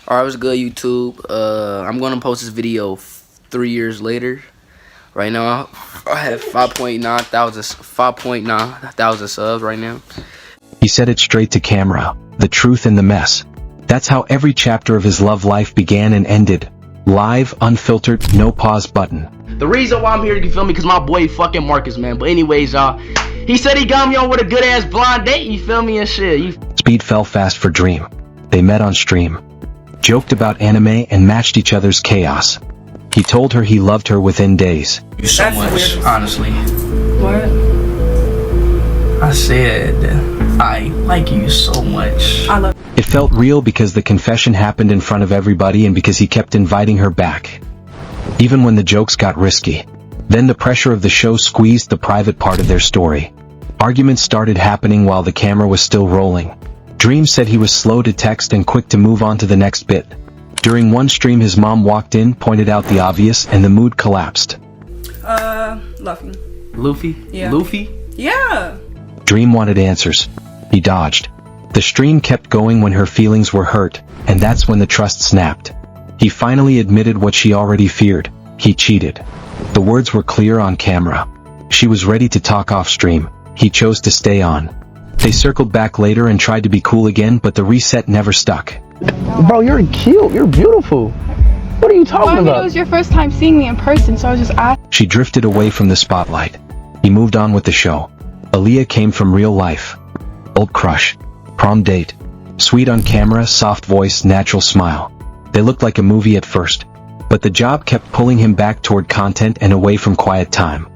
Alright, what's good, YouTube? I'm gonna post this video 3 years later. Right now, I have 5.9 thousand subs right now. He said it straight to camera, the truth in the mess. That's how every chapter of his love life began and ended. Live, unfiltered, no pause button. The reason why I'm here, you feel me, because my boy fucking Marcus, man. But anyways, y'all, he said he got me on with a good-ass blind date, you feel me, and shit. Speed fell fast for Dream. They met on stream, joked about anime and matched each other's chaos. He told her he loved her within days. You so much, honestly. What? I said I like you so much. I love. It felt real because the confession happened in front of everybody and because he kept inviting her back, even when the jokes got risky. Then the pressure of the show squeezed the private part of their story. Arguments started happening while the camera was still rolling. Dream said he was slow to text and quick to move on to the next bit. During one stream, his mom walked in, pointed out the obvious, and the mood collapsed. Luffy. Yeah. Luffy? Yeah. Dream wanted answers. He dodged. The stream kept going when her feelings were hurt, and that's when the trust snapped. He finally admitted what she already feared. He cheated. The words were clear on camera. She was ready to talk off stream. He chose to stay on. They circled back later and tried to be cool again, but the reset never stuck. Bro, you're cute. You're beautiful. What are you talking about? It was your first time seeing me in person, so I was just asking. She drifted away from the spotlight. He moved on with the show. Aaliyah came from real life. Old crush. Prom date. Sweet on camera, soft voice, natural smile. They looked like a movie at first, but the job kept pulling him back toward content and away from quiet time.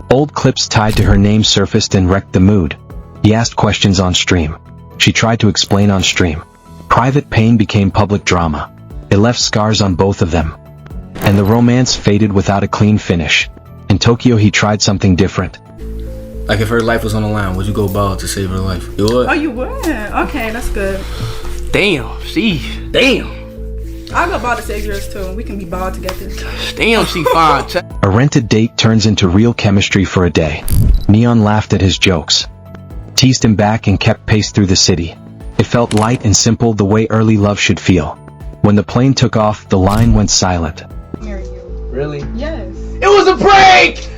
Old clips tied to her name surfaced and wrecked the mood. He asked questions on stream. She tried to explain on stream. Private pain became public drama. It left scars on both of them. And the romance faded without a clean finish. In Tokyo, he tried something different. Like if her life was on the line, would you go bald to save her life? You would? Oh, you would? Okay, that's good. Damn. I'll go bald to save yours too. We can be bald together. Damn, she fine. A rented date turns into real chemistry for a day. Neon laughed at his jokes, teased him back and kept pace through the city. It felt light and simple, the way early love should feel. When the plane took off, the line went silent. Marry you. Really? Yes. It was a prank!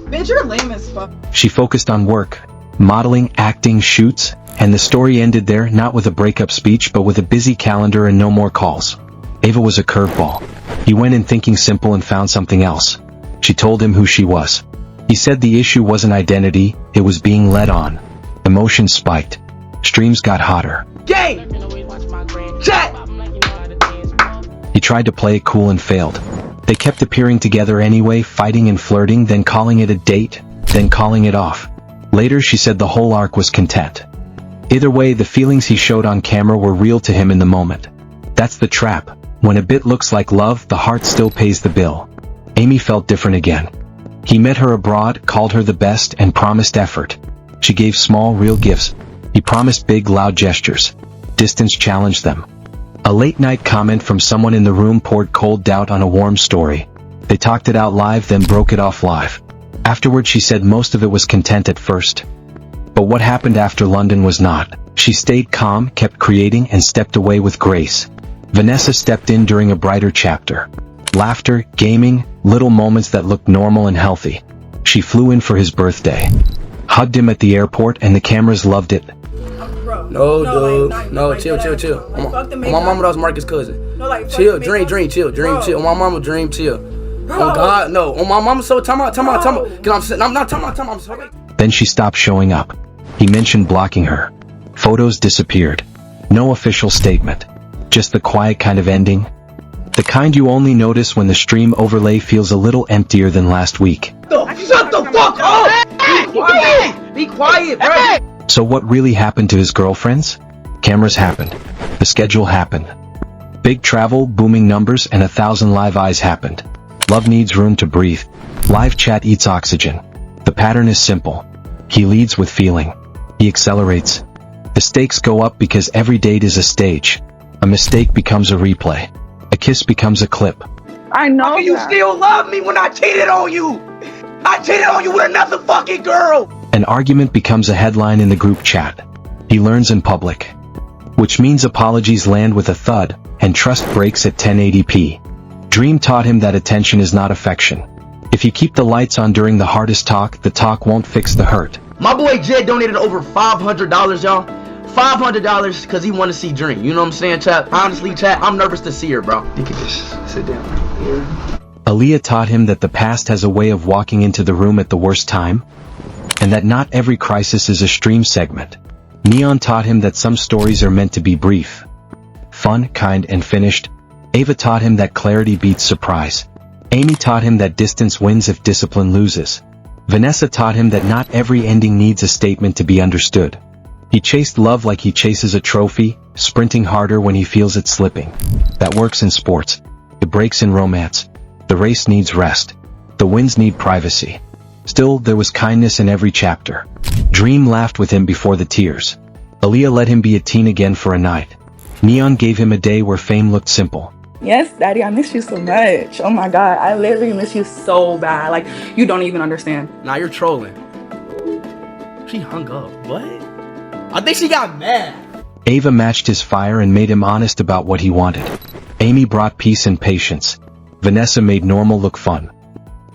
Bitch, you're lame as fuck. She focused on work, modeling, acting, shoots, and the story ended there, not with a breakup speech but with a busy calendar and no more calls. Ava was a curveball. He went in thinking simple and found something else. She told him who she was. He said the issue wasn't identity, it was being led on. Emotions spiked. Streams got hotter. Gang! Chat! He tried to play it cool and failed. They kept appearing together anyway, fighting and flirting, then calling it a date, then calling it off. Later she said the whole arc was content. Either way, the feelings he showed on camera were real to him in the moment. That's the trap. When a bit looks like love, the heart still pays the bill. Amy felt different again. He met her abroad, called her the best, and promised effort. She gave small, real gifts. He promised big, loud gestures. Distance challenged them. A late-night comment from someone in the room poured cold doubt on a warm story. They talked it out live, then broke it off live. Afterward, she said most of it was content at first. But what happened after London was not. She stayed calm, kept creating, and stepped away with grace. Vanessa stepped in during a brighter chapter. Laughter, gaming, little moments that looked normal and healthy. She flew in for his birthday. Hugged him at the airport, and the cameras loved it. Bro. No, dude. Like, No, like chill. Like, fuck the My mama, that was Marcus' cousin. No, like, Chill, Dream, chill. On my mama, Dream, chill. Bro. Oh God, no. On my mama, so time out. Cause I'm not talking about. I'm sorry. Then she stopped showing up. He mentioned blocking her. Photos disappeared. No official statement. Just the quiet kind of ending. The kind you only notice when the stream overlay feels a little emptier than last week. Shut the fuck up! Be quiet, bro! So what really happened to his girlfriends? Cameras happened. The schedule happened. Big travel, booming numbers, and 1,000 live eyes happened. Love needs room to breathe. Live chat eats oxygen. The pattern is simple. He leads with feeling. He accelerates. The stakes go up because every date is a stage. A mistake becomes a replay. A kiss becomes a clip. I know. How can you still love me when I cheated on you? I cheated on you with another fucking girl! An argument becomes a headline in the group chat. He learns in public. which means apologies land with a thud, and trust breaks at 1080p. Dream taught him that attention is not affection. If you keep the lights on during the hardest talk, the talk won't fix the hurt. My boy Jed donated over $500, y'all. $500 because he want to see Dream. You know what I'm saying, chat? Honestly, chat, I'm nervous to see her, bro. You can just sit down here. Aaliyah taught him that the past has a way of walking into the room at the worst time, and that not every crisis is a stream segment. Neon taught him that some stories are meant to be brief, fun, kind, and finished. Ava taught him that clarity beats surprise. Amy taught him that distance wins if discipline loses. Vanessa taught him that not every ending needs a statement to be understood. He chased love like he chases a trophy, sprinting harder when he feels it slipping. That works in sports. It breaks in romance. The race needs rest. The wins need privacy. Still, there was kindness in every chapter. Dream laughed with him before the tears. Aaliyah let him be a teen again for a night. Neon gave him a day where fame looked simple. Yes, Daddy, I miss you so much. Oh my God, I literally miss you so bad. Like, you don't even understand. Nah, you're trolling. She hung up. What? I think she got mad. Ava matched his fire and made him honest about what he wanted. Amy brought peace and patience. Vanessa made normal look fun.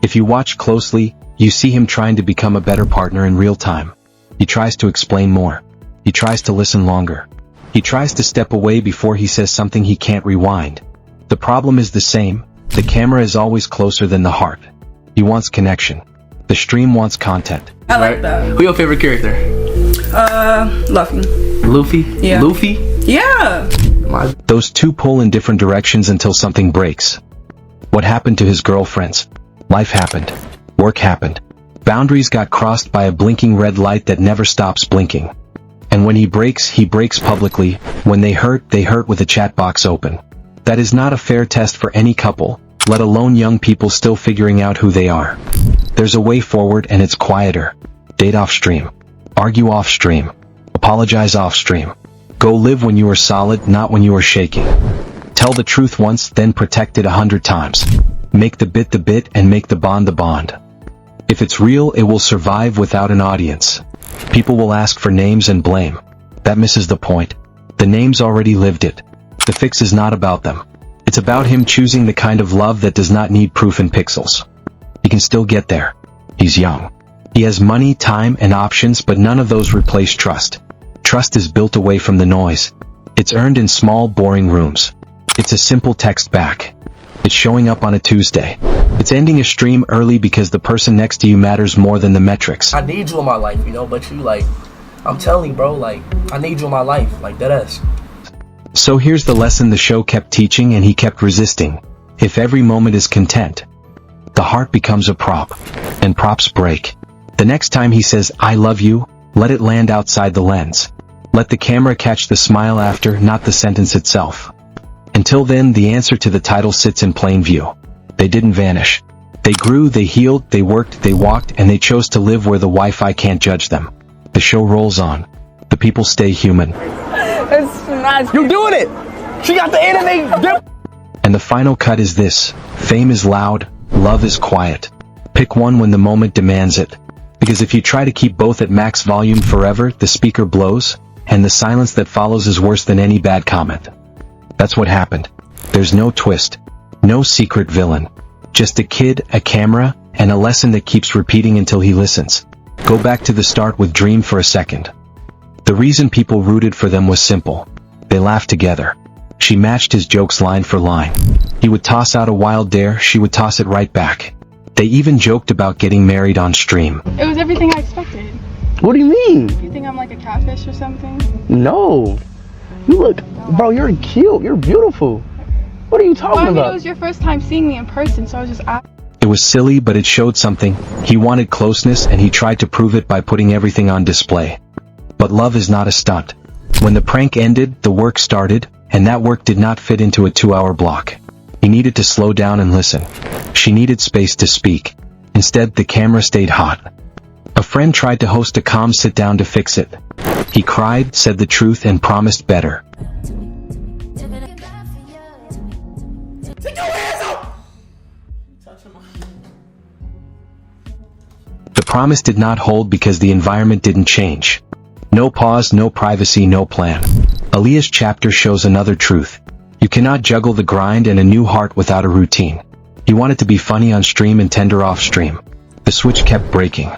If you watch closely, you see him trying to become a better partner in real time. He tries to explain more. He tries to listen longer. He tries to step away before he says something he can't rewind. The problem is the same. The camera is always closer than the heart. He wants connection. The stream wants content. I like that. Who your favorite character? Luffy. Luffy? Yeah. Luffy? Yeah. Those two pull in different directions until something breaks. What happened to his girlfriends? Life happened. Work happened. Boundaries got crossed by a blinking red light that never stops blinking. And when he breaks publicly. When they hurt with a chat box open. That is not a fair test for any couple, let alone young people still figuring out who they are. There's a way forward and it's quieter. Date off stream. Argue off stream. Apologize off stream. Go live when you are solid, not when you are shaking. Tell the truth once, then protect it 100 times. Make the bit and make the bond the bond. If it's real, it will survive without an audience. People will ask for names and blame. That misses the point. The names already lived it. The fix is not about them. It's about him choosing the kind of love that does not need proof in pixels. He can still get there. He's young. He has money, time, and options, but none of those replace trust. Trust is built away from the noise. It's earned in small, boring rooms. It's a simple text back. It's showing up on a Tuesday. It's ending a stream early because the person next to you matters more than the metrics. I need you in my life, you know, but you like, I'm telling you, bro, like, I need you in my life, like, deadass. So here's the lesson the show kept teaching and he kept resisting. If every moment is content, the heart becomes a prop, and props break. The next time he says, I love you, let it land outside the lens. Let the camera catch the smile after, not the sentence itself. Until then, the answer to the title sits in plain view. They didn't vanish. They grew, they healed, they worked, they walked, and they chose to live where the Wi-Fi can't judge them. The show rolls on. The people stay human. You doing it! She got the anime. And the final cut is this. Fame is loud, love is quiet. Pick one when the moment demands it. Because if you try to keep both at max volume forever, the speaker blows, and the silence that follows is worse than any bad comment. That's what happened. There's no twist. No secret villain. Just a kid, a camera, and a lesson that keeps repeating until he listens. Go back to the start with Dream for a second. The reason people rooted for them was simple. They laughed together. She matched his jokes line for line. He would toss out a wild dare, she would toss it right back. They even joked about getting married on stream. It was everything I expected. What do you mean? You think I'm like a catfish or something? No. You look, bro, you're cute. You're beautiful. What are you talking Well, I mean, about? it was your first time seeing me in person, so I was just asking. It was silly, but it showed something. He wanted closeness and he tried to prove it by putting everything on display. But love is not a stunt. When the prank ended, the work started, and that work did not fit into a 2-hour block. He needed to slow down and listen. She needed space to speak. Instead, the camera stayed hot. A friend tried to host a calm sit-down to fix it. He cried, said the truth, and promised better. The promise did not hold because the environment didn't change. No pause, no privacy, no plan. Aaliyah's chapter shows another truth. You cannot juggle the grind and a new heart without a routine. He wanted to be funny on stream and tender off stream. The switch kept breaking.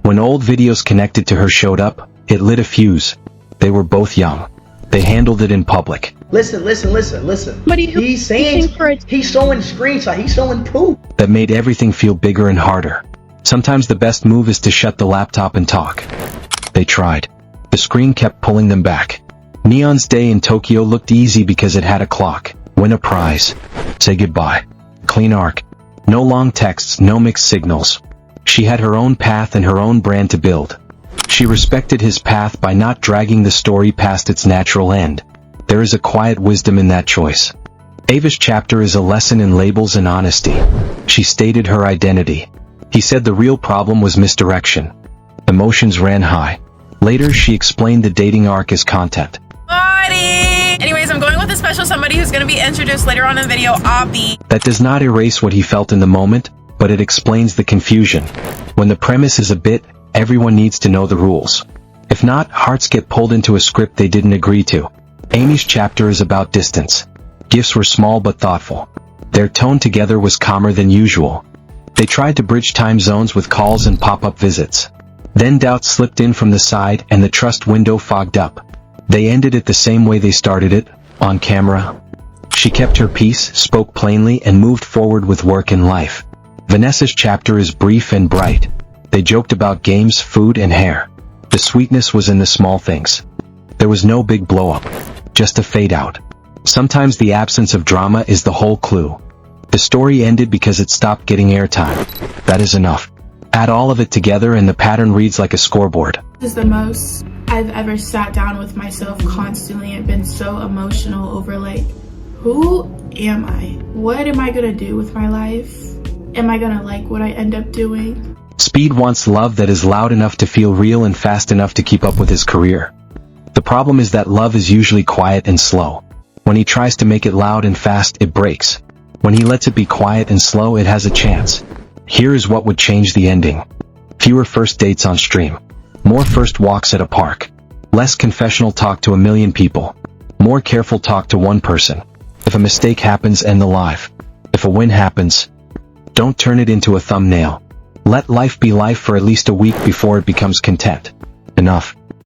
When old videos connected to her showed up, it lit a fuse. They were both young. They handled it in public. Listen. But He's saying, he's showing screenshot, he's showing proof. That made everything feel bigger and harder. Sometimes the best move is to shut the laptop and talk. They tried. The screen kept pulling them back. Neon's day in Tokyo looked easy because it had a clock. Win a prize. Say goodbye. Clean arc. No long texts, no mixed signals. She had her own path and her own brand to build. She respected his path by not dragging the story past its natural end. There is a quiet wisdom in that choice. Ava's chapter is a lesson in labels and honesty. She stated her identity. He said the real problem was misdirection. Emotions ran high. Later, she explained the dating arc as content. Anyways, I'm going with a special somebody who's going to be introduced later on in the video, Avi. That does not erase what he felt in the moment, but it explains the confusion. When the premise is a bit, everyone needs to know the rules. If not, hearts get pulled into a script they didn't agree to. Amy's chapter is about distance. Gifts were small but thoughtful. Their tone together was calmer than usual. They tried to bridge time zones with calls and pop-up visits. Then doubt slipped in from the side and the trust window fogged up. They ended it the same way they started it, on camera. She kept her peace, spoke plainly, and moved forward with work and life. Vanessa's chapter is brief and bright. They joked about games, food, and hair. The sweetness was in the small things. There was no big blow-up, just a fade-out. Sometimes the absence of drama is the whole clue. The story ended because it stopped getting airtime. That is enough. Add all of it together and the pattern reads like a scoreboard. This is the most I've ever sat down with myself constantly and been so emotional over like, who am I? What am I gonna do with my life? Am I gonna like what I end up doing? Speed wants love that is loud enough to feel real and fast enough to keep up with his career. The problem is that love is usually quiet and slow. When he tries to make it loud and fast, it breaks. When he lets it be quiet and slow, it has a chance. Here is what would change the ending. Fewer first dates on stream. More first walks at a park. Less confessional talk to a million people. More careful talk to one person. If a mistake happens, end the live. If a win happens, don't turn it into a thumbnail. Let life be life for at least a week before it becomes content. Enough.